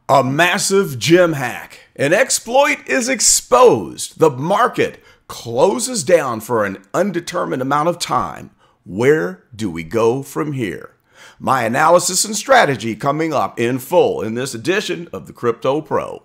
A massive gem hack. An exploit is exposed. The market closes down for an undetermined amount of time. Where do we go from here? My analysis and strategy coming up in full in this edition of the CryptoPro.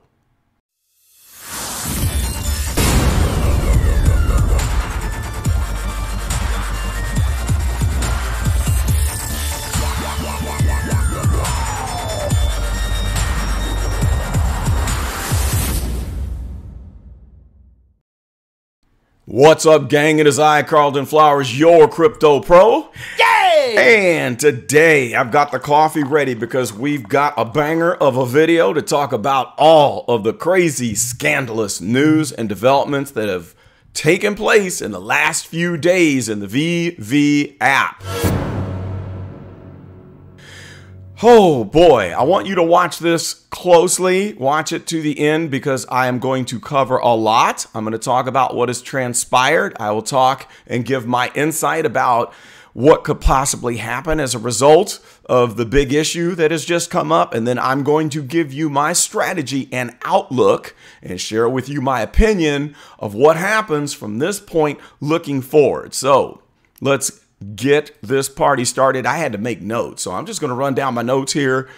What's up, gang? It is I, Carlton Flowers, your Crypto Pro. Yay! And today I've got the coffee ready because we've got a banger of a video to talk about all of the crazy, scandalous news and developments that have taken place in the last few days in the VeVe app. Oh boy, I want you to watch this closely. Watch it to the end because I am going to cover a lot. I'm going to talk about what has transpired. I will talk and give my insight about what could possibly happen as a result of the big issue that has just come up. And then I'm going to give you my strategy and outlook and share with you my opinion of what happens from this point looking forward. So let's get this party started. I had to make notes, so I'm just going to run down my notes here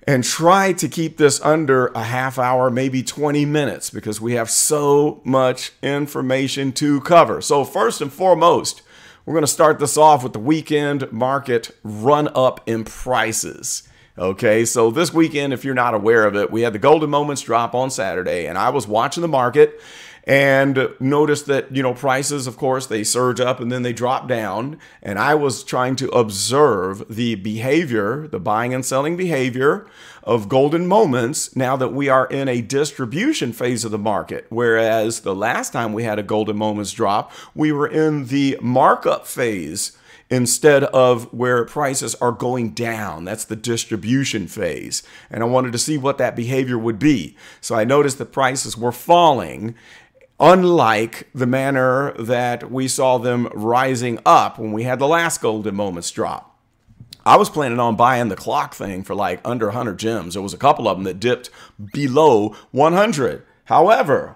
and try to keep this under a half hour, maybe 20 minutes, because we have so much information to cover. So first and foremost, we're going to start this off with the weekend market run up in prices. Okay, so this weekend, if you're not aware of it, we had the golden moments drop on Saturday, and I was watching the market and noticed that, prices, of course, they surge up and then they drop down. And I was trying to observe the behavior, the buying and selling behavior of golden moments now that we are in a distribution phase of the market. Whereas the last time we had a golden moments drop, we were in the markup phase instead of where prices are going down. That's the distribution phase. And I wanted to see what that behavior would be. So I noticed that prices were falling, unlike the manner that we saw them rising up when we had the last golden moments drop. I was planning on buying the clock thing for like under 100 gems. There was a couple of them that dipped below 100. However,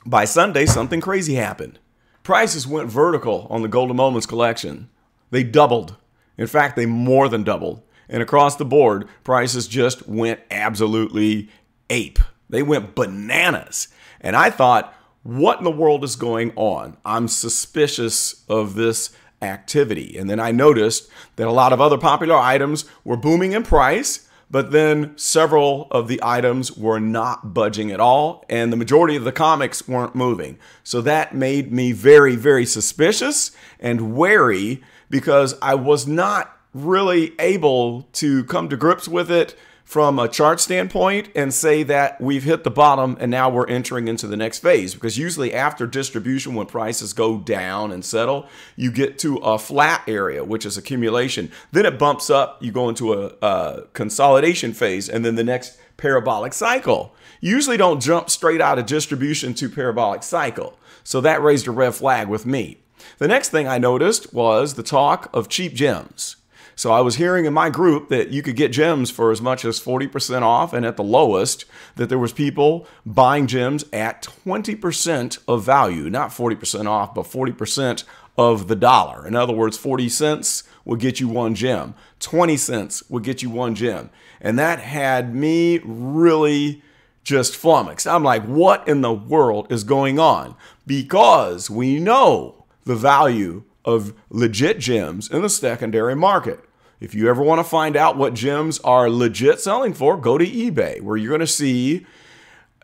by Sunday, something crazy happened. Prices went vertical on the golden moments collection. They doubled. In fact, they more than doubled. And across the board, prices just went absolutely ape. They went bananas. And I thought, what in the world is going on? I'm suspicious of this activity. And then I noticed that a lot of other popular items were booming in price, but then several of the items were not budging at all. And the majority of the comics weren't moving. So that made me very, very suspicious and wary because I was not really able to come to grips with it from a chart standpoint and say that we've hit the bottom and now we're entering into the next phase. Because usually after distribution, when prices go down and settle, you get to a flat area, which is accumulation. Then it bumps up, you go into a consolidation phase, and then the next parabolic cycle. You usually don't jump straight out of distribution to parabolic cycle. So that raised a red flag with me. The next thing I noticed was the talk of cheap gems. So I was hearing in my group that you could get gems for as much as 40% off, and at the lowest that there was people buying gems at 20% of value, not 40% off, but 40% of the dollar. In other words, 40 cents would get you one gem. 20 cents would get you one gem. And that had me really just flummoxed. I'm like, what in the world is going on? Because we know the value of legit gems in the secondary market. If you ever want to find out what gems are legit selling for, go to eBay, where you're going to see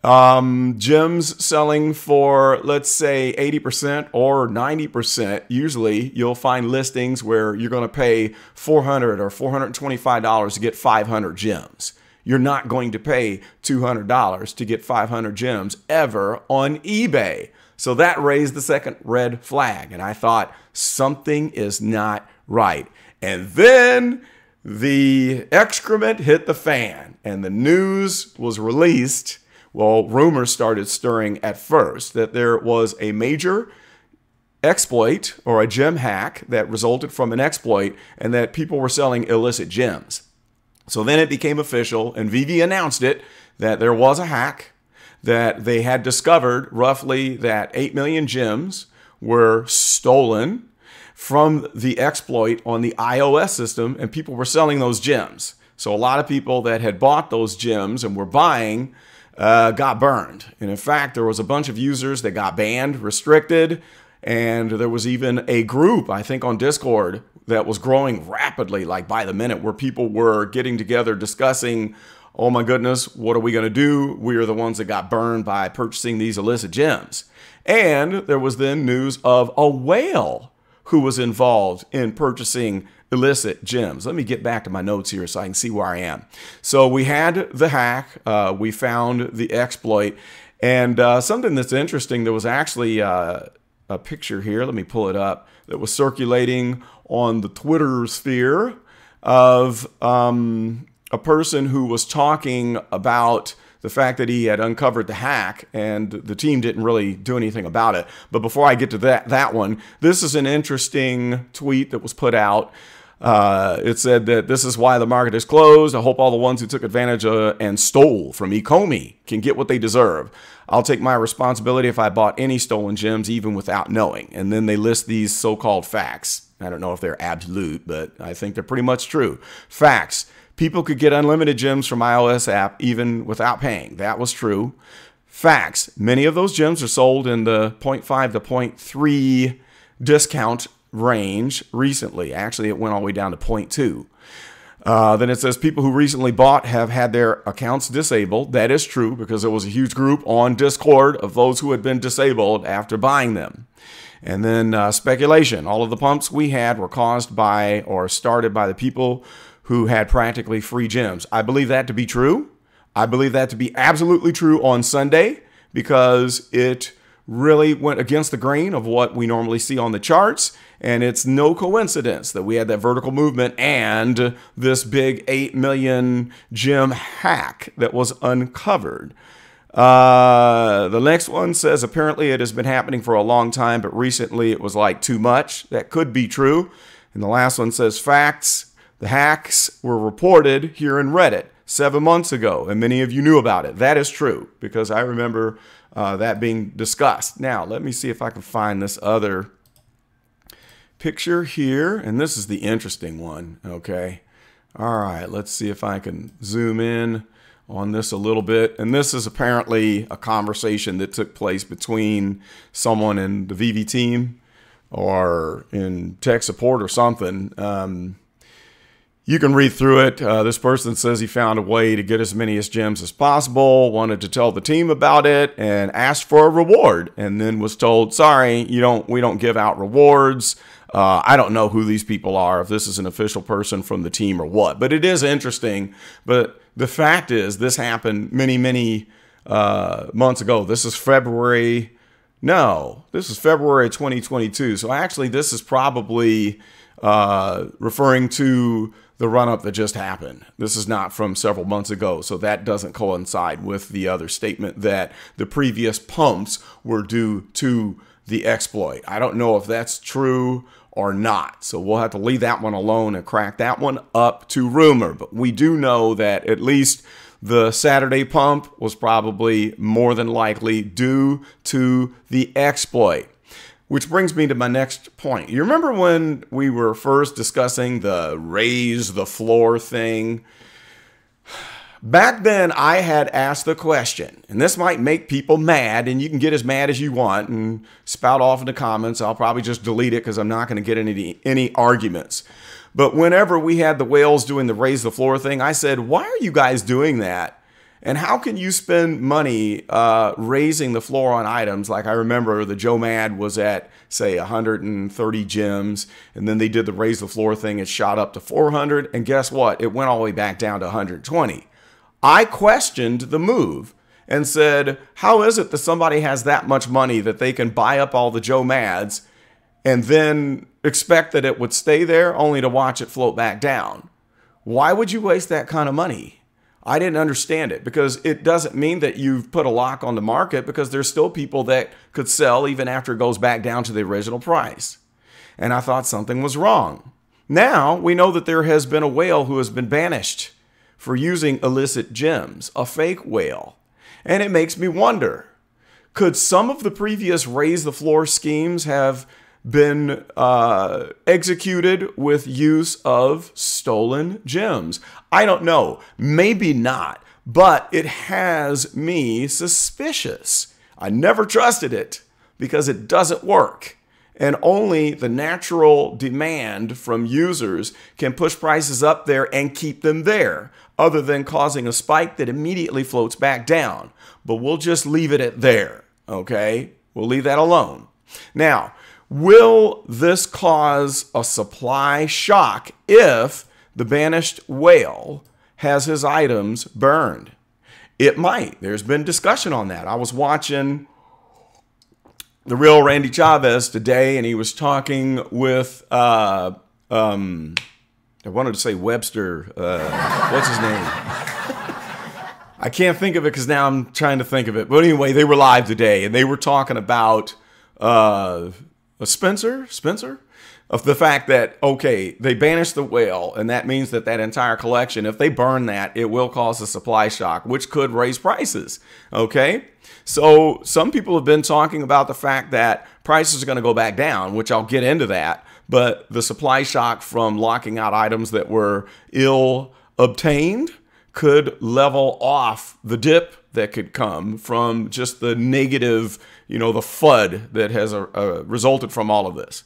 gems selling for, let's say, 80% or 90%. Usually, you'll find listings where you're going to pay $400 or $425 to get 500 gems. You're not going to pay $200 to get 500 gems ever on eBay. So that raised the second red flag. And I thought something is not right. And then the excrement hit the fan and the news was released. Well, rumors started stirring at first that there was a major exploit or a gem hack that resulted from an exploit and that people were selling illicit gems. So then it became official, and VeVe announced it, that there was a hack, that they had discovered roughly that 8 million gems were stolen from the exploit on the iOS system, and people were selling those gems. So a lot of people that had bought those gems and were buying got burned. And in fact, there was a bunch of users that got banned, restricted, and there was even a group, I think on Discord, that was growing rapidly, like by the minute, where people were getting together discussing, oh my goodness, what are we going to do? We are the ones that got burned by purchasing these illicit gems. And there was then news of a whale who was involved in purchasing illicit gems. Let me get back to my notes here so I can see where I am. So we had the hack, we found the exploit, and something that's interesting, there was actually a picture here, let me pull it up, that was circulating on the Twitter sphere of a person who was talking about the fact that he had uncovered the hack, and the team didn't really do anything about it. But before I get to that one, this is an interesting tweet that was put out. It said that this is why the market is closed. I hope all the ones who took advantage and stole from Ecomi can get what they deserve. I'll take my responsibility if I bought any stolen gems, even without knowing. And then they list these so-called facts. I don't know if they're absolute, but I think they're pretty much true. Facts. People could get unlimited gems from iOS app even without paying. That was true. Facts. Many of those gems are sold in the 0.5 to 0.3 discount range recently. Actually, it went all the way down to 0.2. Then it says people who recently bought have had their accounts disabled. That is true because there was a huge group on Discord of those who had been disabled after buying them. And then speculation. All of the pumps we had were caused by or started by the people who had practically free gems. I believe that to be true. I believe that to be absolutely true on Sunday because it really went against the grain of what we normally see on the charts. And it's no coincidence that we had that vertical movement and this big 8 million gem hack that was uncovered. The next one says, apparently it has been happening for a long time, but recently it was like too much. That could be true. And the last one says, facts. The hacks were reported here in Reddit 7 months ago, and many of you knew about it. That is true, because I remember that being discussed. Now, let me see if I can find this other picture here, and this is the interesting one, okay? All right, let's see if I can zoom in on this a little bit. And this is apparently a conversation that took place between someone in the VeVe team or in tech support or something. You can read through it. This person says he found a way to get as many gems as possible, wanted to tell the team about it, and asked for a reward, and then was told, sorry, we don't give out rewards. I don't know who these people are, if this is an official person from the team or what. But it is interesting. But the fact is, this happened many, many months ago. This is February 2022. So actually, this is probably referring to the run-up that just happened. This is not from several months ago, so that doesn't coincide with the other statement that the previous pumps were due to the exploit. I don't know if that's true or not, so we'll have to leave that one alone and crack that one up to rumor. But we do know that at least the Saturday pump was probably more than likely due to the exploit. Which brings me to my next point. You remember when we were first discussing the raise the floor thing? Back then, I had asked the question, and this might make people mad, and you can get as mad as you want and spout off in the comments. I'll probably just delete it because I'm not going to get any arguments. But whenever we had the whales doing the raise the floor thing, I said, why are you guys doing that? And how can you spend money raising the floor on items? Like I remember the Joe Mad was at, say, 130 gems, and then they did the raise the floor thing. It shot up to 400, and guess what? It went all the way back down to 120. I questioned the move and said, how is it that somebody has that much money that they can buy up all the Joe Mads and then expect that it would stay there only to watch it float back down? Why would you waste that kind of money? I didn't understand it, because it doesn't mean that you've put a lock on the market, because there's still people that could sell even after it goes back down to the original price. And I thought something was wrong. Now we know that there has been a whale who has been banished for using illicit gems, a fake whale. And it makes me wonder, could some of the previous raise the floor schemes have been executed with use of stolen gems? I don't know. Maybe not. But it has me suspicious. I never trusted it because it doesn't work. And only the natural demand from users can push prices up there and keep them there, other than causing a spike that immediately floats back down. But we'll just leave it at there, okay? We'll leave that alone. Now, will this cause a supply shock if the banished whale has his items burned? It might. There's been discussion on that. I was watching The Real Randy Chavez today, and he was talking with, I wanted to say Webster. What's his name? I can't think of it because now I'm trying to think of it. But anyway, they were live today, and they were talking about Spencer? Of the fact that, okay, they banished the whale, and that means that that entire collection, if they burn that, it will cause a supply shock, which could raise prices, okay? So some people have been talking about the fact that prices are going to go back down, which I'll get into that, but the supply shock from locking out items that were ill obtained could level off the dip that could come from just the negative, the FUD that has resulted from all of this.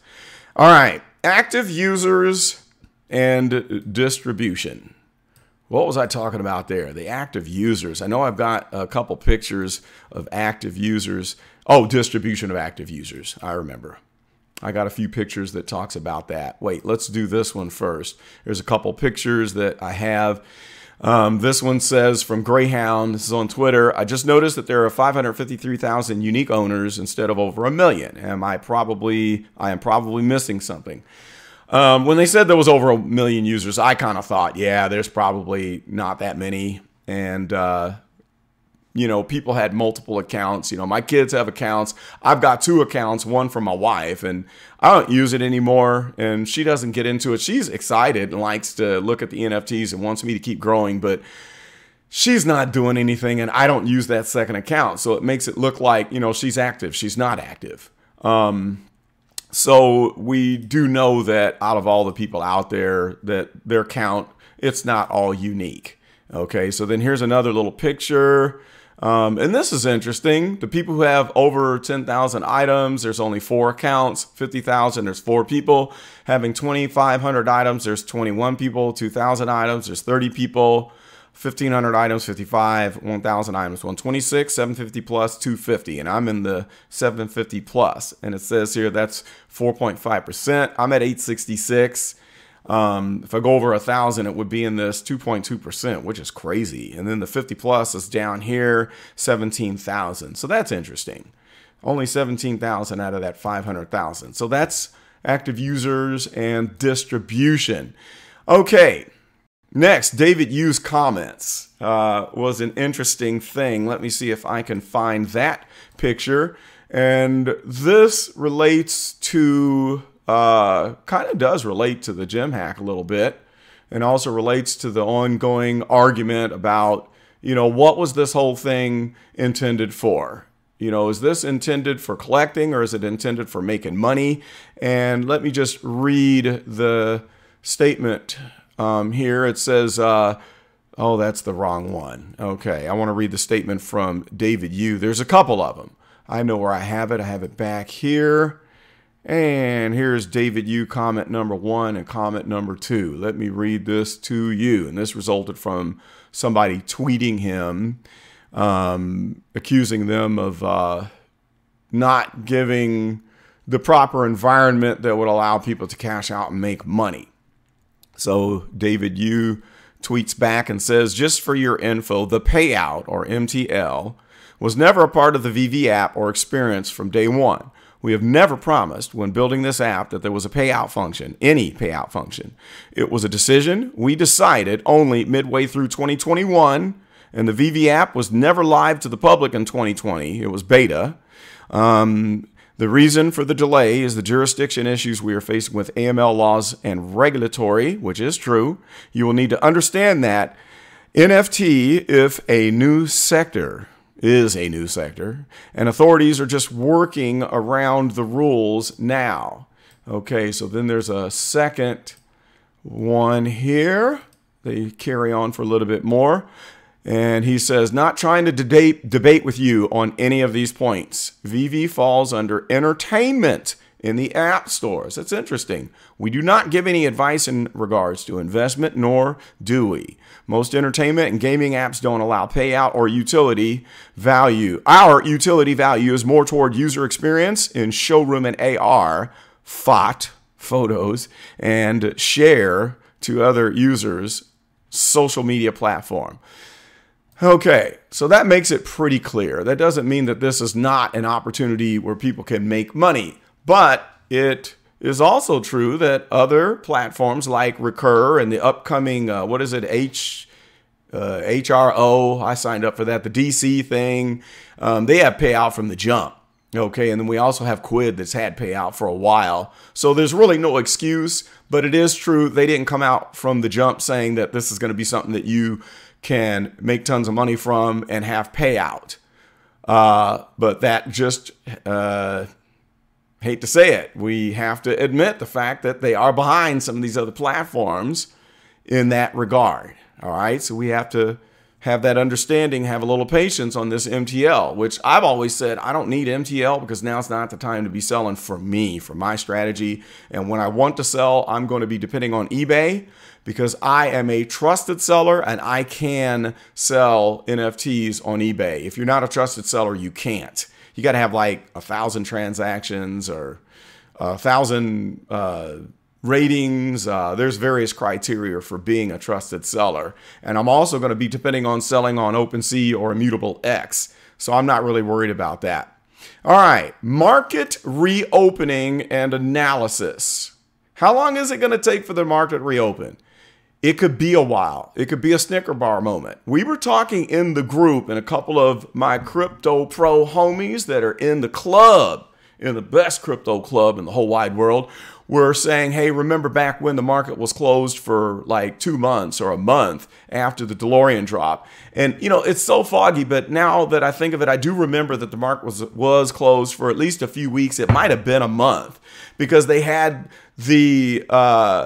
All right, active users and distribution. What was I talking about there? The active users. I know I've got a couple pictures of active users. Oh, distribution of active users. I remember. I got a few pictures that talks about that. Wait, let's do this one first. There's a couple pictures that I have. This one says from Greyhound, this is on Twitter, I just noticed that there are 553,000 unique owners instead of over 1 million. I am probably missing something. When they said there was over 1 million users, I kind of thought, yeah, there's probably not that many. And, people had multiple accounts. My kids have accounts. I've got 2 accounts, one for my wife, and I don't use it anymore. And she doesn't get into it. She's excited and likes to look at the NFTs and wants me to keep growing, but she's not doing anything, and I don't use that second account. So it makes it look like, she's active. She's not active. So we do know that out of all the people out there, that their count, it's not all unique. Okay, so then here's another little picture. And this is interesting. The people who have over 10,000 items, there's only 4 accounts. 50,000, there's 4 people. Having 2,500 items, there's 21 people. 2,000 items, there's 30 people. 1,500 items, 55. 1,000 items, 126. 750 plus, 250. And I'm in the 750 plus. And it says here that's 4.5%. I'm at 866. If I go over 1,000, it would be in this 2.2%, which is crazy. And then the 50 plus is down here, 17,000. So that's interesting. Only 17,000 out of that 500,000. So that's active users and distribution. Okay. Next, David Yu's comments was an interesting thing. Let me see if I can find that picture. And this relates to kind of does relate to the gem hack a little bit, and also relates to the ongoing argument about, what was this whole thing intended for? Is this intended for collecting, or is it intended for making money? And let me just read the statement here. It says, oh, that's the wrong one. Okay, I want to read the statement from David Yu. There's a couple of them. I know where I have it. I have it back here. And here's David Yu comment number 1 and comment number 2. Let me read this to you. And this resulted from somebody tweeting him, accusing them of not giving the proper environment that would allow people to cash out and make money. So David Yu tweets back and says, just for your info, the payout, or MTL, was never a part of the VeVe app or experience from day one. We have never promised when building this app that there was a payout function, any payout function. It was a decision we decided only midway through 2021, and the VeVe app was never live to the public in 2020. It was beta. The reason for the delay is the jurisdiction issues we are facing with AML laws and regulatory, which is true. You will need to understand that NFT, if a new sector, is a new sector, and authorities are just working around the rules now. Okay, so then there's a second one here. They carry on for a little bit more. And he says, not trying to debate with you on any of these points. VeVe falls under entertainment in the app stores. That's interesting. We do not give any advice in regards to investment, nor do we. Most entertainment and gaming apps don't allow payout or utility value. Our utility value is more toward user experience in showroom and AR, photos, and share to other users' social media platform. Okay, so that makes it pretty clear. That doesn't mean that this is not an opportunity where people can make money, but it is also true that other platforms like Recur and the upcoming, HRO, I signed up for that, the DC thing, they have payout from the jump. Okay, and then we also have Quid that's had payout for a while. So there's really no excuse, but it is true they didn't come out from the jump saying that this is going to be something that you can make tons of money from and have payout. But that just, hate to say it, we have to admit the fact that they are behind some of these other platforms in that regard. All right, so we have to have that understanding, have a little patience on this MTL, which I've always said I don't need MTL because now it's not the time to be selling for me, for my strategy. And when I want to sell, I'm going to be depending on eBay because I am a trusted seller and I can sell NFTs on eBay. If you're not a trusted seller, you can't. You got to have like 1,000 transactions or 1,000 ratings. There's various criteria for being a trusted seller. And I'm also going to be depending on selling on OpenSea or Immutable X. So I'm not really worried about that. All right, market reopening and analysis. How long is it going to take for the market to reopen? It could be a while. It could be a Snicker bar moment. We were talking in the group and a couple of my CryptoPro homies that are in the club, in the best crypto club in the whole wide world, were saying, hey, remember back when the market was closed for like 2 months or a month after the DeLorean drop? And, you know, it's so foggy, but now that I think of it, I do remember that the market was closed for at least a few weeks. It might have been a month because they had the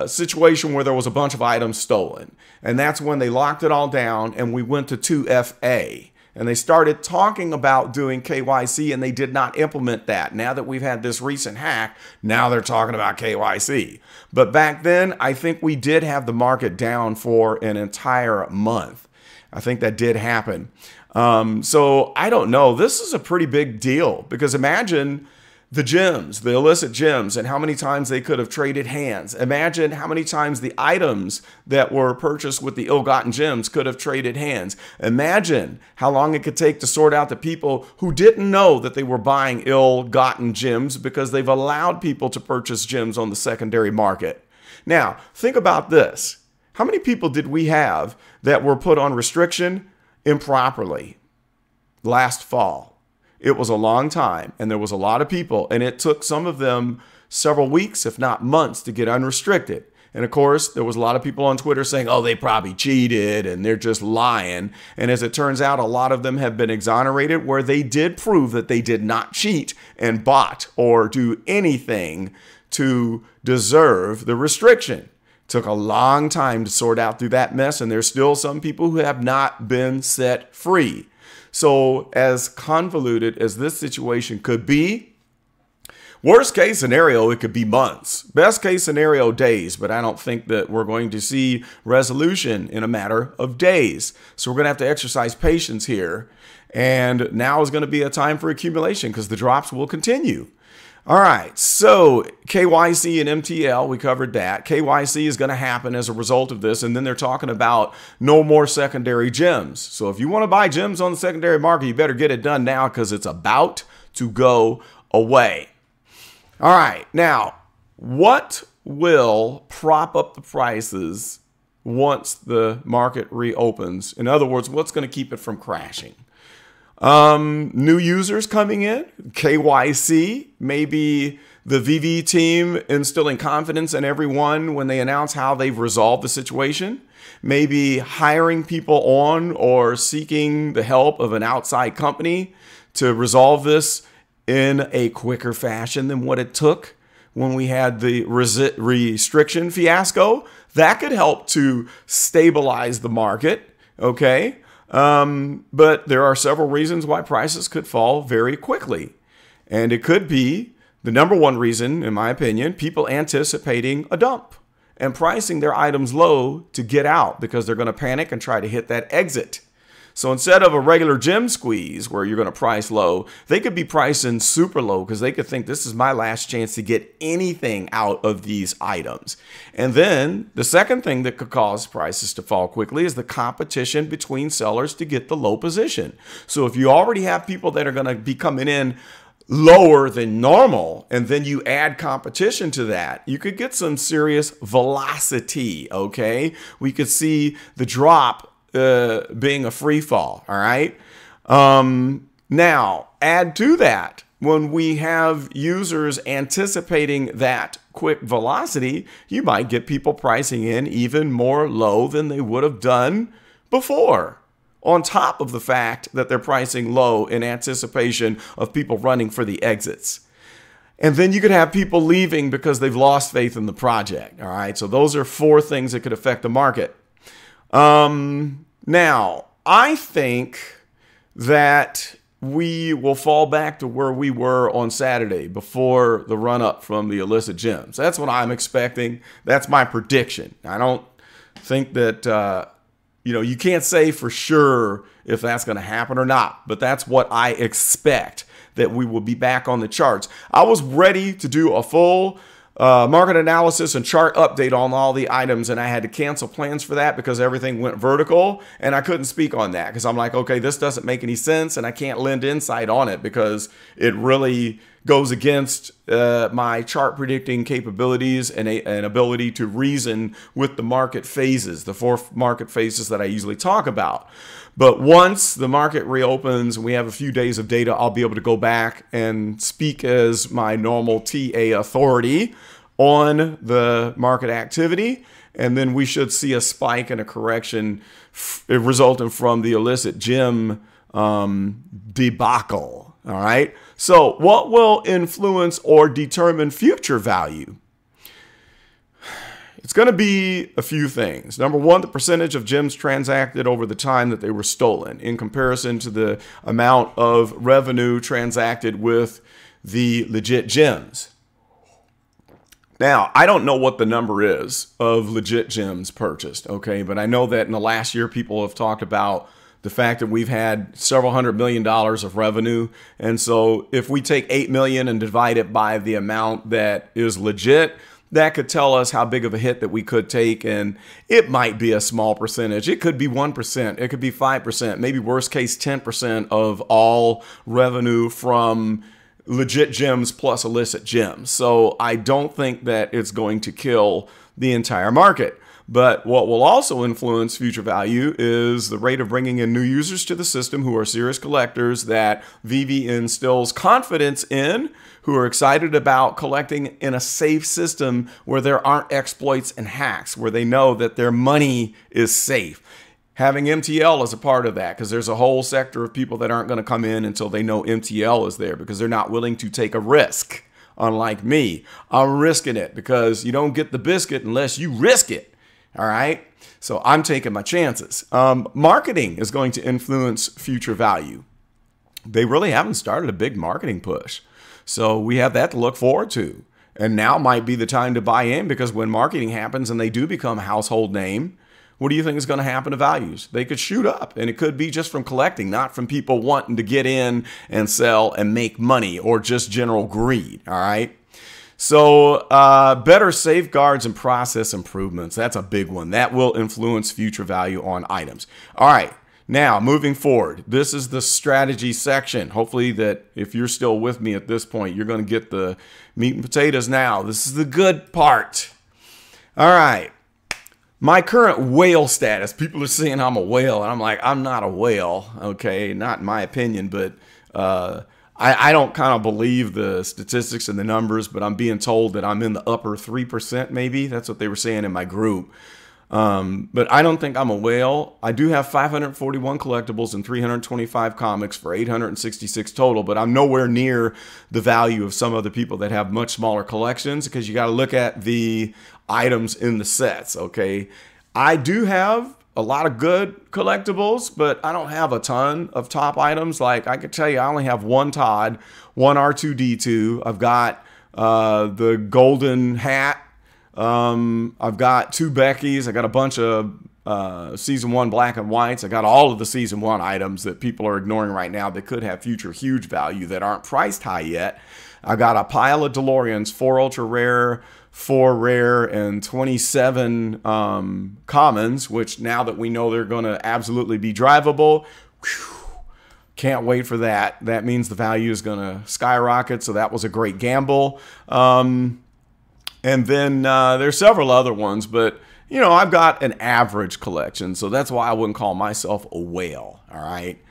situation where there was a bunch of items stolen. And that's when they locked it all down and we went to 2FA. And they started talking about doing KYC and they did not implement that. Now that we've had this recent hack, now they're talking about KYC. But back then, I think we did have the market down for an entire month. I think that did happen. So I don't know. This is a pretty big deal because imagine the gems, the illicit gems, and how many times they could have traded hands. Imagine how many times the items that were purchased with the ill-gotten gems could have traded hands. Imagine how long it could take to sort out the people who didn't know that they were buying ill-gotten gems because they've allowed people to purchase gems on the secondary market. Now, think about this. How many people did we have that were put on restriction improperly last fall? It was a long time and there was a lot of people and it took some of them several weeks, if not months, to get unrestricted. And of course, there was a lot of people on Twitter saying, oh, they probably cheated and they're just lying. And as it turns out, a lot of them have been exonerated where they did prove that they did not cheat and bot or do anything to deserve the restriction. Took a long time to sort out through that mess. And there's still some people who have not been set free. So as convoluted as this situation could be, worst case scenario, it could be months. Best case scenario, days. But I don't think that we're going to see resolution in a matter of days. So we're going to have to exercise patience here. And now is going to be a time for accumulation because the drops will continue. All right, so KYC and MTL, we covered that. KYC is going to happen as a result of this, and then they're talking about no more secondary gems. So if you want to buy gems on the secondary market, you better get it done now because it's about to go away. All right, now, what will prop up the prices once the market reopens? In other words, what's going to keep it from crashing? New users coming in, KYC, maybe the VeVe team instilling confidence in everyone when they announce how they've resolved the situation. Maybe hiring people on or seeking the help of an outside company to resolve this in a quicker fashion than what it took when we had the restriction fiasco. That could help to stabilize the market, okay? But there are several reasons why prices could fall very quickly. And it could be the number one reason, in my opinion, people anticipating a dump and pricing their items low to get out because they're going to panic and try to hit that exit. So instead of a regular gem squeeze where you're going to price low, they could be pricing super low because they could think this is my last chance to get anything out of these items. And then the second thing that could cause prices to fall quickly is the competition between sellers to get the low position. So if you already have people that are going to be coming in lower than normal, and then you add competition to that, you could get some serious velocity, okay? We could see the drop being a free fall, all right? Now, add to that, when we have users anticipating that quick velocity, you might get people pricing in even more low than they would have done before, on top of the fact that they're pricing low in anticipation of people running for the exits. And then you could have people leaving because they've lost faith in the project. All right. So those are four things that could affect the market. Now, I think that we will fall back to where we were on Saturday before the run up from the illicit gems. That's what I'm expecting. That's my prediction. I don't think that, you can't say for sure if that's going to happen or not, but that's what I expect, that we will be back on the charts. I was ready to do a full market analysis and chart update on all the items, and I had to cancel plans for that because everything went vertical, and I couldn't speak on that because I'm like, okay, this doesn't make any sense, and I can't lend insight on it because it really goes against my chart predicting capabilities and an ability to reason with the market phases, the four market phases that I usually talk about. But once the market reopens and we have a few days of data, I'll be able to go back and speak as my normal TA authority on the market activity. And then we should see a spike and a correction resulting from the illicit gem debacle. All right. So what will influence or determine future value? It's going to be a few things. Number one, the percentage of gems transacted over the time that they were stolen in comparison to the amount of revenue transacted with the legit gems. Now, I don't know what the number is of legit gems purchased, okay? But I know that in the last year, people have talked about the fact that we've had several $100 million of revenue. And so if we take 8 million and divide it by the amount that is legit, that could tell us how big of a hit that we could take. And it might be a small percentage. It could be 1%. It could be 5%, maybe worst case 10% of all revenue from legit gems plus illicit gems. So I don't think that it's going to kill the entire market. But what will also influence future value is the rate of bringing in new users to the system who are serious collectors that VeVe instills confidence in, who are excited about collecting in a safe system where there aren't exploits and hacks, where they know that their money is safe. Having MTL is a part of that because there's a whole sector of people that aren't going to come in until they know MTL is there because they're not willing to take a risk. Unlike me, I'm risking it because you don't get the biscuit unless you risk it. All right. So I'm taking my chances. Marketing is going to influence future value. They really haven't started a big marketing push. So we have that to look forward to. And now might be the time to buy in because when marketing happens and they do become a household name, what do you think is going to happen to values? They could shoot up, and it could be just from collecting, not from people wanting to get in and sell and make money or just general greed. All right. So better safeguards and process improvements. That's a big one. That will influence future value on items. All right. Now, moving forward, this is the strategy section. Hopefully that if you're still with me at this point, you're going to get the meat and potatoes now. This is the good part. All right. My current whale status. People are saying I'm a whale, and I'm like, I'm not a whale. Okay. Not in my opinion, but I don't kind of believe the statistics and the numbers, but I'm being told that I'm in the upper 3% maybe. That's what they were saying in my group. But I don't think I'm a whale. I do have 541 collectibles and 325 comics for 866 total, but I'm nowhere near the value of some other people that have much smaller collections, because you got to look at the items in the sets, okay? I do have a lot of good collectibles, but I don't have a ton of top items. Like I could tell you, I only have one Todd, one R2-D2. I've got the golden hat. I've got 2 Beckys. I got a bunch of season 1 black and whites. I got all of the season 1 items that people are ignoring right now that could have future huge value that aren't priced high yet. I got a pile of DeLoreans, 4 ultra rare, 4 rare, and 27 commons, which now that we know they're going to absolutely be drivable, can't wait for that. That means the value is going to skyrocket, so that was a great gamble. And then there's several other ones, but you know, I've got an average collection, so that's why I wouldn't call myself a whale, all right?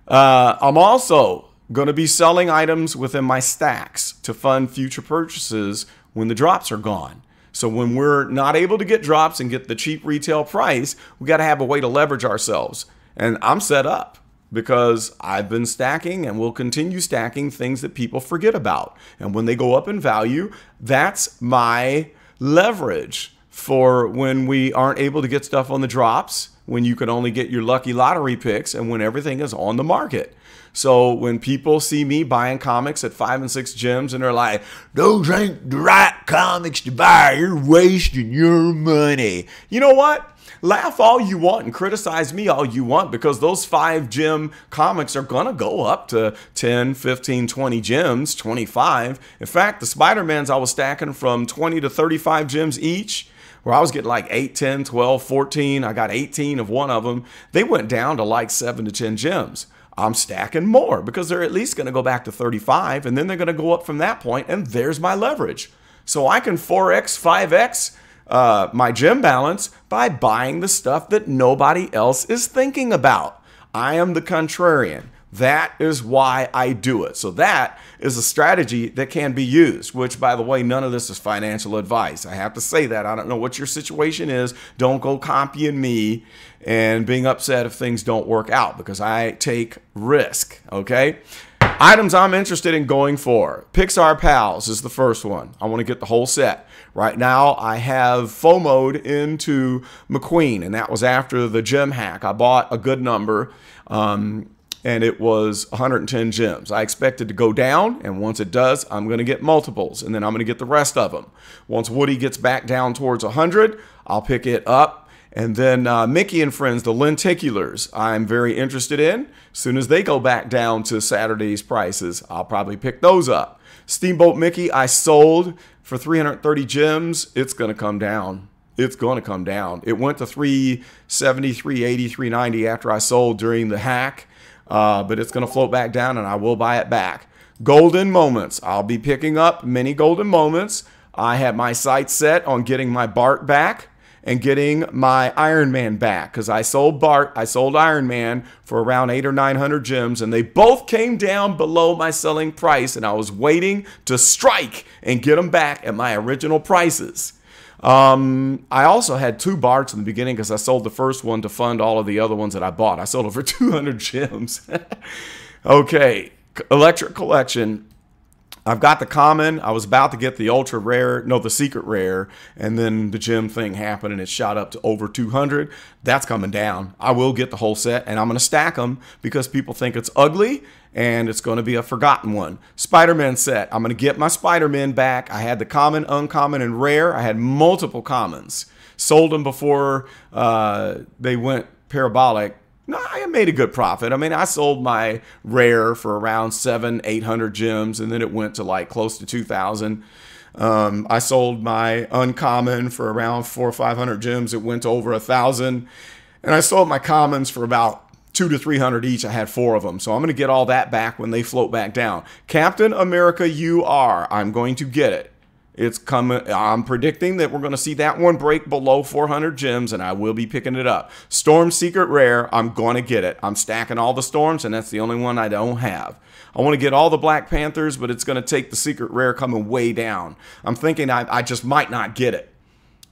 I'm also going to be selling items within my stacks to fund future purchases when the drops are gone. So when we're not able to get drops and get the cheap retail price, we got to have a way to leverage ourselves. And I'm set up because I've been stacking and will continue stacking things that people forget about. And when they go up in value, that's my leverage for when we aren't able to get stuff on the drops, when you can only get your lucky lottery picks, and when everything is on the market. So when people see me buying comics at 5 and 6 gems and they're like, those ain't the right comics to buy, you're wasting your money. You know what? Laugh all you want and criticize me all you want, because those 5 gem comics are going to go up to 10, 15, 20 gems, 25. In fact, the Spider-Mans I was stacking from 20 to 35 gems each, where I was getting like 8, 10, 12, 14. I got 18 of one of them. They went down to like 7 to 10 gems. I'm stacking more because they're at least going to go back to 35, and then they're going to go up from that point, and there's my leverage. So I can 4x, 5x my gem balance by buying the stuff that nobody else is thinking about. I am the contrarian. That is why I do it. So that is a strategy that can be used, which, by the way, none of this is financial advice. I have to say that. I don't know what your situation is. Don't go copying me and being upset if things don't work out, because I take risk, okay? Items I'm interested in going for. Pixar Pals is the first one. I want to get the whole set. Right now, I have FOMO'd into McQueen, and that was after the gem hack. I bought a good number. And it was 110 gems. I expected to go down, and once it does, I'm going to get multiples, and then I'm going to get the rest of them. Once Woody gets back down towards 100, I'll pick it up. And then Mickey and Friends, the lenticulars, I'm very interested in. As soon as they go back down to Saturday's prices, I'll probably pick those up. Steamboat Mickey, I sold for 330 gems. It's going to come down. It's going to come down. It went to 370, 380, 390 after I sold during the hack. But it's going to float back down, and I will buy it back. Golden Moments. I'll be picking up many Golden Moments. I have my sights set on getting my Bart back and getting my Iron Man back, because I sold Bart, I sold Iron Man for around 800 or 900 gems, and they both came down below my selling price, and I was waiting to strike and get them back at my original prices. I also had 2 Barts in the beginning because I sold the first one to fund all of the other ones that I bought. I sold over 200 gems. Okay, Electric Collection. I've got the common. I was about to get the ultra rare, no, the secret rare, and then the gem thing happened and it shot up to over 200. That's coming down. I will get the whole set, and I'm going to stack them because people think it's ugly and it's going to be a forgotten one. Spider-Man set. I'm going to get my Spider-Man back. I had the common, uncommon, and rare. I had multiple commons. Sold them before they went parabolic. No, I made a good profit. I mean, I sold my rare for around 700, 800 gems, and then it went to like close to 2,000. I sold my uncommon for around 400 or 500 gems. It went to over 1,000. And I sold my commons for about 200 to 300 each. I had 4 of them. So I'm going to get all that back when they float back down. Captain America UR, I'm going to get it. It's coming. I'm predicting that we're going to see that one break below 400 gems, and I will be picking it up. Storm Secret Rare, I'm going to get it. I'm stacking all the storms, and that's the only one I don't have. I want to get all the Black Panthers, but it's going to take the Secret Rare coming way down. I'm thinking I just might not get it.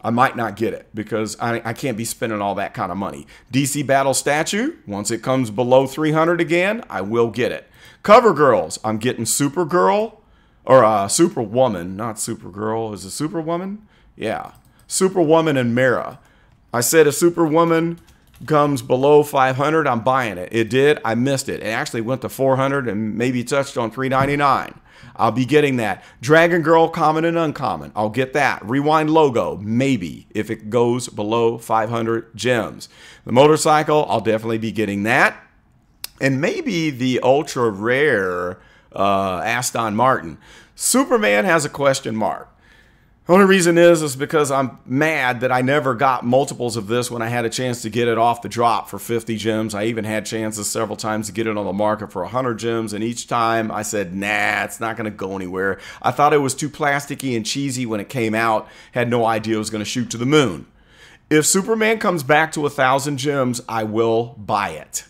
I might not get it because I can't be spending all that kind of money. DC Battle Statue, once it comes below 300 again, I will get it. Cover Girls, I'm getting Supergirl. Or Superwoman, not Supergirl. Is it Superwoman? Yeah. Superwoman and Mara. I said if Superwoman comes below 500, I'm buying it. It did. I missed it. It actually went to 400 and maybe touched on 399. I'll be getting that. Dragon Girl, common and uncommon. I'll get that. Rewind logo, maybe, if it goes below 500 gems. The motorcycle, I'll definitely be getting that. And maybe the ultra rare Aston Martin. Superman has a question mark. The only reason is because I'm mad that I never got multiples of this when I had a chance to get it off the drop for 50 gems. I even had chances several times to get it on the market for 100 gems, and each time I said, nah, it's not going to go anywhere. I thought it was too plasticky and cheesy when it came out. Had no idea it was going to shoot to the moon. If Superman comes back to 1,000 gems, I will buy it.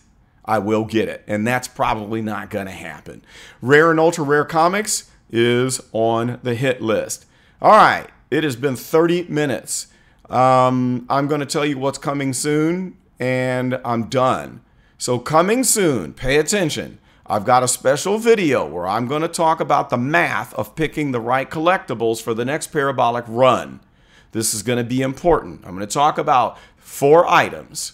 I will get it, and that's probably not going to happen. Rare and ultra rare comics is on the hit list. All right, it has been 30 minutes. I'm going to tell you what's coming soon, and I'm done. So coming soon, pay attention. I've got a special video where I'm going to talk about the math of picking the right collectibles for the next parabolic run. This is going to be important. I'm going to talk about 4 items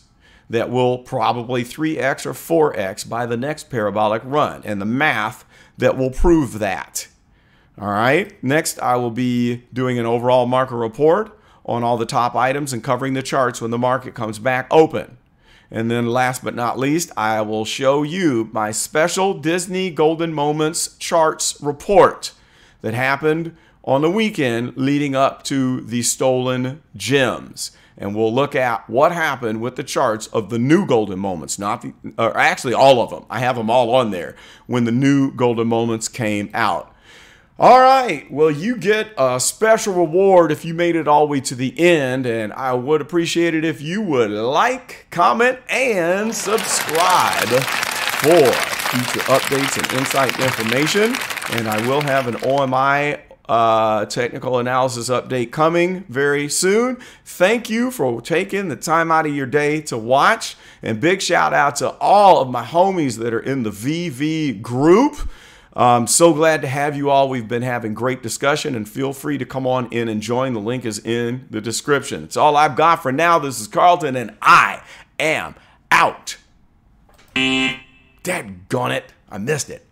that will probably 3x or 4x by the next parabolic run, and the math that will prove that. All right. Next, I will be doing an overall market report on all the top items and covering the charts when the market comes back open. And then last but not least, I will show you my special Disney Golden Moments charts report that happened on the weekend leading up to the stolen gems. And we'll look at what happened with the charts of the new golden moments, or actually all of them. I have them all on there when the new golden moments came out. All right, well, you get a special reward if you made it all the way to the end, and I would appreciate it if you would like, comment, and subscribe for future updates and insight information. And I will have an OMI technical analysis update coming very soon. Thank you for taking the time out of your day to watch, and big shout out to all of my homies that are in the VeVe group. I'm so glad to have you all. We've been having great discussion, and feel free to come on in and join. The link is in the description. It's all I've got for now. This is Carlton, and I am out. Daggone it, I missed it.